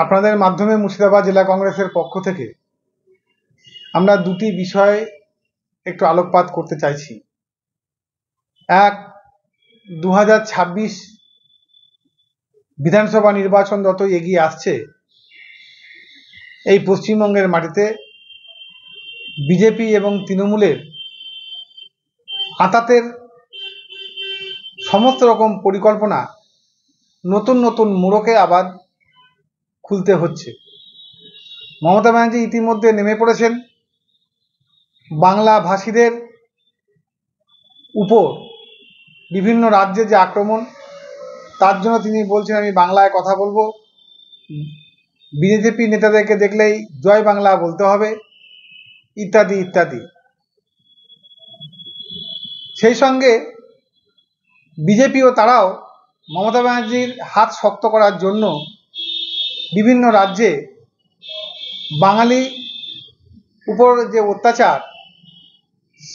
আপনাদের মাধ্যমে মুর্শিদাবাদ জেলা কংগ্রেসের পক্ষ থেকে আমরা দুটি বিষয়ে একটু আলোকপাত করতে চাইছি। এক, 2026 বিধানসভা নির্বাচন যত এগিয়ে আসছে, এই পশ্চিমবঙ্গের মাটিতে বিজেপি এবং তৃণমূলের আঁতাতের সমস্ত রকম পরিকল্পনা নতুন নতুন মোড়কে আবার খুলতে হচ্ছে। মমতা ব্যানার্জি ইতিমধ্যে নেমে পড়েছেন বাংলা ভাষীদের উপর বিভিন্ন রাজ্যে যে আক্রমণ, তার জন্য তিনি বলছেন আমি বাংলায় কথা বলবো, বিজেপি নেতাদেরকে দেখলেই জয় বাংলা বলতে হবে, ইত্যাদি ইত্যাদি। সেই সঙ্গে বিজেপি ও তারাও মমতা ব্যানার্জির হাত শক্ত করার জন্য বিভিন্ন রাজ্যে বাঙালি উপর যে অত্যাচার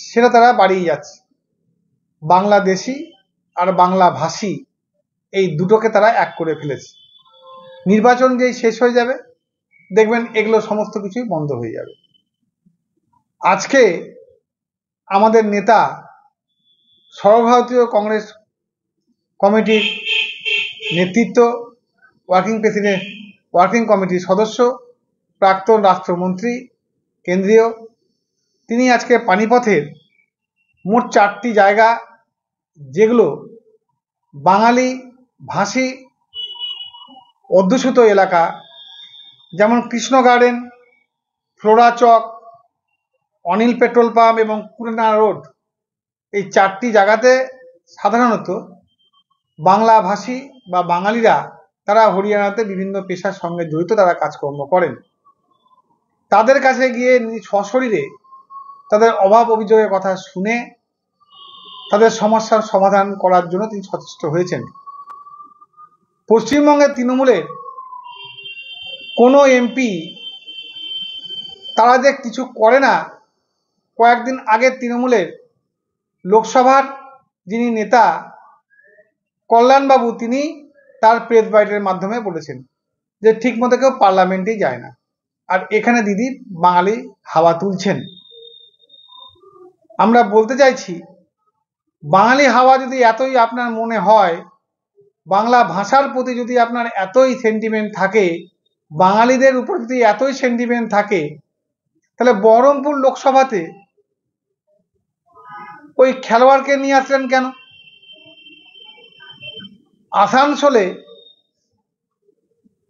সেটা তারা বাড়িয়ে যাচ্ছে। বাংলাদেশি আর বাংলা ভাষী এই দুটোকে তারা এক করে ফেলেছে। নির্বাচন যেই শেষ হয়ে যাবে দেখবেন এগুলো সমস্ত কিছুই বন্ধ হয়ে যাবে। আজকে আমাদের নেতা সর্বভারতীয় কংগ্রেস কমিটির নেতৃত্ব, ওয়ার্কিং কমিটির সদস্য, প্রাক্তন রাষ্ট্রমন্ত্রী কেন্দ্রীয়, তিনি আজকে পানিপথের মোট 4টি জায়গা, যেগুলো বাঙালি ভাষী অধ্যুষিত এলাকা, যেমন কৃষ্ণ গার্ডেন, ফ্লোরা চক, অনিল পেট্রোল পাম্প এবং কুরেনা রোড, এই 4টি জায়গাতে সাধারণত বাংলা ভাষী বা বাঙালিরা তারা হরিয়ানাতে বিভিন্ন পেশার সঙ্গে জড়িত, তারা কাজকর্ম করেন। তাদের কাছে গিয়ে সশরীরে তাদের অভাব অভিযোগের কথা শুনে তাদের সমস্যার সমাধান করার জন্য তিনি সচেষ্ট হয়েছেন। পশ্চিমবঙ্গের তৃণমূলের কোনো এমপি তারা যে কিছু করে না, কয়েকদিন আগে তৃণমূলের লোকসভার যিনি নেতা কল্যাণবাবু, তিনি তার প্রেস বাইটের মাধ্যমে বলেছেন যে ঠিক মতো কেউ পার্লামেন্টেই যায় না, আর এখানে দিদি বাঙালি হাওয়া তুলছেন। আমরা বলতে চাইছি, বাঙালি হাওয়া যদি এতই আপনার মনে হয়, বাংলা ভাষার প্রতি যদি আপনার এতই সেন্টিমেন্ট থাকে, বাঙালিদের উপর যদি এতই সেন্টিমেন্ট থাকে, তাহলে বহরমপুর লোকসভাতে ওই খেলোয়াড়কে নিয়ে আসলেন কেন? আসানসোলে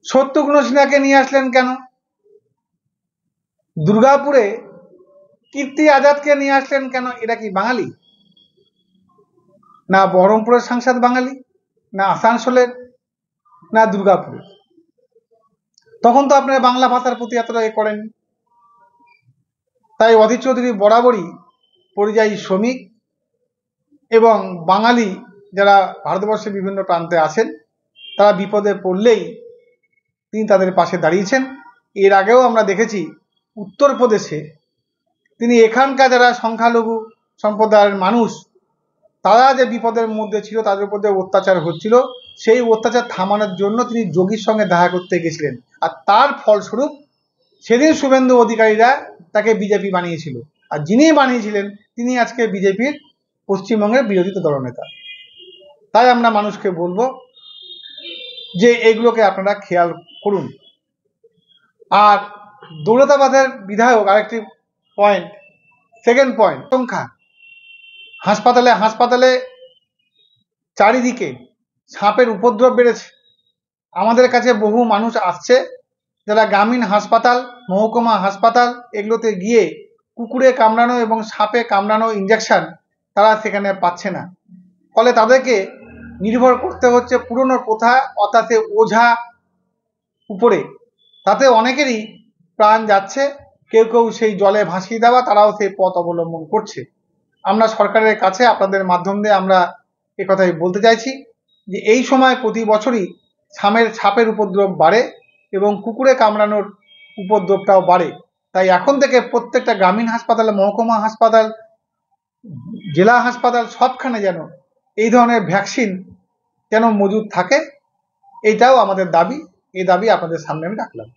শত্রুঘ্ন সিনহাকে নিয়ে আসলেন কেন? দুর্গাপুরে কীর্তি আজাদকে নিয়ে আসলেন কেন? এরা কি বাঙালি? না বহরমপুরের সাংসদ বাঙালি, না আসানসোলের, না দুর্গাপুরের। তখন তো আপনারা বাংলা ভাষার প্রতি এতটা করেন। তাই অধীর চৌধুরী বরাবরই পরিযায়ী শ্রমিক এবং বাঙালি যারা ভারতবর্ষের বিভিন্ন প্রান্তে আছেন, তারা বিপদে পড়লেই তিনি তাদের পাশে দাঁড়িয়েছেন। এর আগেও আমরা দেখেছি উত্তরপ্রদেশে তিনি এখানকার যারা সংখ্যালঘু সম্প্রদায়ের মানুষ, তারা যে বিপদের মধ্যে ছিল, তাদের উপর যে অত্যাচার হচ্ছিল, সেই অত্যাচার থামানোর জন্য তিনি যোগীর সঙ্গে দেখা করতে গেছিলেন। আর তার ফলস্বরূপ সেদিন শুভেন্দু অধিকারীরা তাকে বিজেপি বানিয়েছিল, আর যিনি বানিয়েছিলেন তিনি আজকে বিজেপির পশ্চিমবঙ্গের বিরোধী দলনেতা। তাই আমরা মানুষকে বলবো যে এগুলোকে আপনারা খেয়াল করুন। আর দৌলতাবাদের বিধায়ক, আরেকটি পয়েন্ট, সেকেন্ড পয়েন্ট, সংখ্যা হাসপাতালে চারিদিকে সাপের উপদ্রব বেড়েছে। আমাদের কাছে বহু মানুষ আসছে যারা গ্রামীণ হাসপাতাল, মহকুমা হাসপাতাল এগুলোতে গিয়ে কুকুরে কামড়ানো এবং সাপে কামড়ানো ইঞ্জেকশন তারা সেখানে পাচ্ছে না। ফলে তাদেরকে নির্ভর করতে হচ্ছে পুরনো প্রথা অর্থাৎ ওঝা উপরে। তাতে অনেকেরই প্রাণ যাচ্ছে, কেউ কেউ সেই জলে ভাসিয়ে দেওয়া, তারাও সেই পথ অবলম্বন করছে। আমরা সরকারের কাছে আপনাদের মাধ্যম দিয়ে আমরা একথাই বলতে চাইছি যে এই সময় প্রতি বছরই সাপের উপদ্রব বাড়ে এবং কুকুরে কামড়ানোর উপদ্রবটাও বাড়ে। তাই এখন থেকে প্রত্যেকটা গ্রামীণ হাসপাতাল, মহকুমা হাসপাতাল, জেলা হাসপাতাল সবখানে যেন এই ধরনের ভ্যাকসিন যেন মজুদ থাকে, এইটাও আমাদের দাবি। এই দাবি আপনাদের সামনে আমি রাখলাম।